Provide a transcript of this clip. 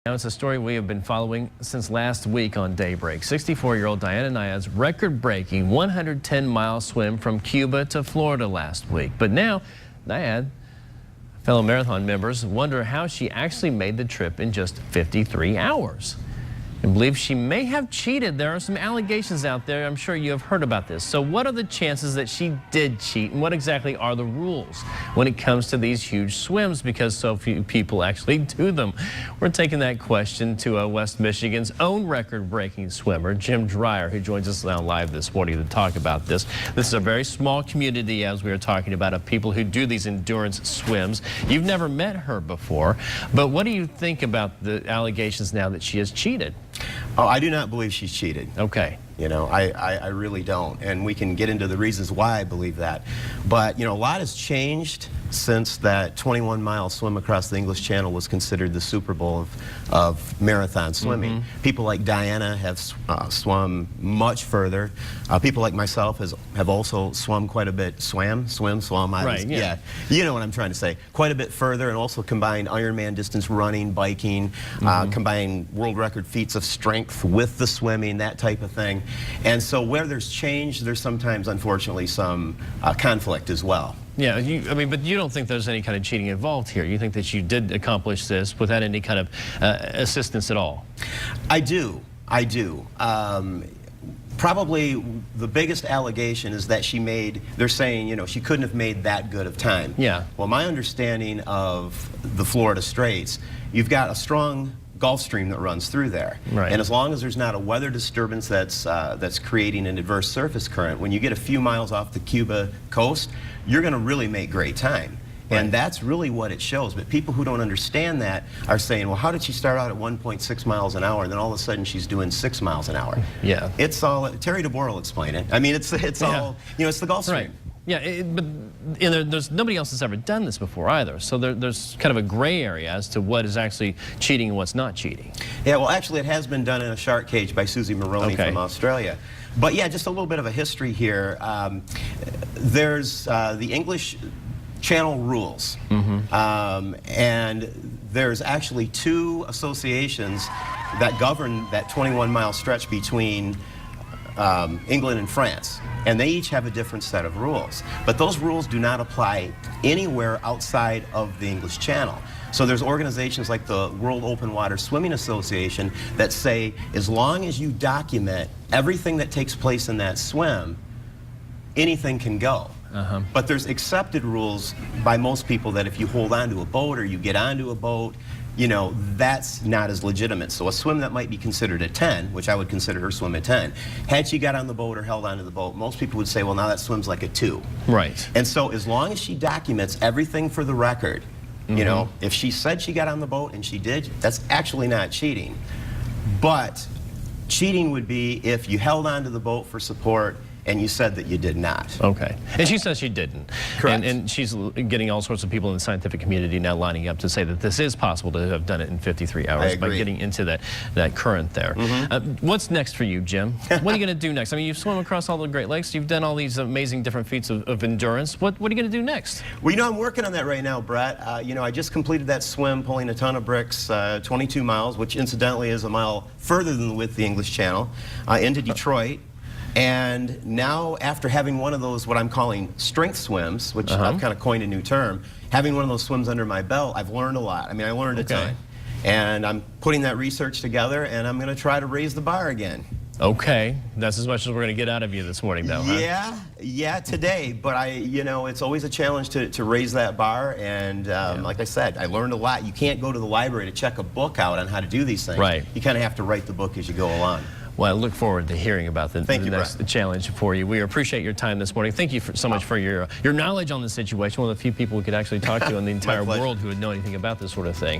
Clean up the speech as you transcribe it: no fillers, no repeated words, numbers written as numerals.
Now it's a story we have been following since last week on Daybreak. 64-year-old Diana Nyad's record-breaking 110-mile swim from Cuba to Florida last week. But now, Nyad, fellow marathon members, wonder how she actually made the trip in just 53 hours. And believe she may have cheated. There are some allegations out there. I'm sure you have heard about this. So what are the chances that she did cheat, and what exactly are the rules when it comes to these huge swims, because so few people actually do them? We're taking that question to West Michigan's own record-breaking swimmer, Jim Dreyer, who joins us now live this morning to talk about this. This is a very small community, as we were talking about, of people who do these endurance swims. You've never met her before, but what do you think about the allegations now that she has cheated? Oh, I do not believe she's cheated. Okay. You know, I really don't. And we can get into the reasons why I believe that. But, you know, a lot has changed since that 21-mile swim across the English Channel was considered the Super Bowl of marathon swimming. People like Diana have swum much further. People like myself have also swum quite a bit. Swam? Right, yeah. You know what I'm trying to say. Quite a bit further, and also combined Ironman distance running, biking, combined world record feats of strength with the swimming, that type of thing. And so where there's change, there's sometimes, unfortunately, some conflict as well. Yeah, I mean, but you don't think there's any kind of cheating involved here. You think that you did accomplish this without any kind of assistance at all? I do. Probably the biggest allegation is that they're saying, you know, she couldn't have made that good of time. Yeah. Well, my understanding of the Florida Straits, you've got a strong Gulf Stream that runs through there. Right. And as long as there's not a weather disturbance that's creating an adverse surface current, when you get a few miles off the Cuba coast, you're going to really make great time. Right. And that's really what it shows. But people who don't understand that are saying, well, how did she start out at 1.6 miles an hour and then all of a sudden she's doing 6 miles an hour? Yeah. It's all, Terry DeBoer will explain it. I mean, it's all, you know, it's the Gulf Stream. Right. Yeah, but there's nobody else that's ever done this before either. So there's kind of a gray area as to what is actually cheating and what's not cheating. Yeah, well, actually, it has been done in a shark cage by Susie Maroney from Australia. But yeah, just a little bit of a history here. There's the English Channel rules, and there's actually 2 associations that govern that 21-mile stretch between England and France, and they each have a different set of rules. But those rules do not apply anywhere outside of the English Channel. So there's organizations like the World Open Water Swimming Association that say as long as you document everything that takes place in that swim, anything can go. But there's accepted rules by most people that if you hold onto a boat or you get onto a boat, you know, that's not as legitimate. So a swim that might be considered a 10, which I would consider her swim a 10, had she got on the boat or held onto the boat, most people would say, well, now that swim's like a 2. Right. And so as long as she documents everything for the record, you know, if she said she got on the boat and she did, that's actually not cheating. But cheating would be if you held onto the boat for support and you said that you did not. Okay. And she says she didn't. Correct. And she's getting all sorts of people in the scientific community now lining up to say that this is possible to have done it in 53 hours by getting into that current there. What's next for you, Jim? What are you going to do next? I mean, you've swum across all the Great Lakes. You've done all these amazing different feats of endurance. What are you going to do next? Well, you know, I'm working on that right now, Brett. You know, I just completed that swim pulling a ton of bricks, 22 miles, which incidentally is a mile further than the width of the English Channel, into Detroit. And now, after having one of those, what I'm calling strength swims, which I've kind of coined a new term, having one of those swims under my belt, I've learned a lot. I mean, I learned a ton. And I'm putting that research together, and I'm going to try to raise the bar again. Okay. That's as much as we're going to get out of you this morning, though, huh? Yeah, today. But you know, it's always a challenge to raise that bar. And like I said, I learned a lot. You can't go to the library to check a book out on how to do these things. Right. You kind of have to write the book as you go along. Well, I look forward to hearing about the next challenge for you. We appreciate your time this morning. Thank you so much for your knowledge on the situation. One of the few people we could actually talk to in the entire world who would know anything about this sort of thing.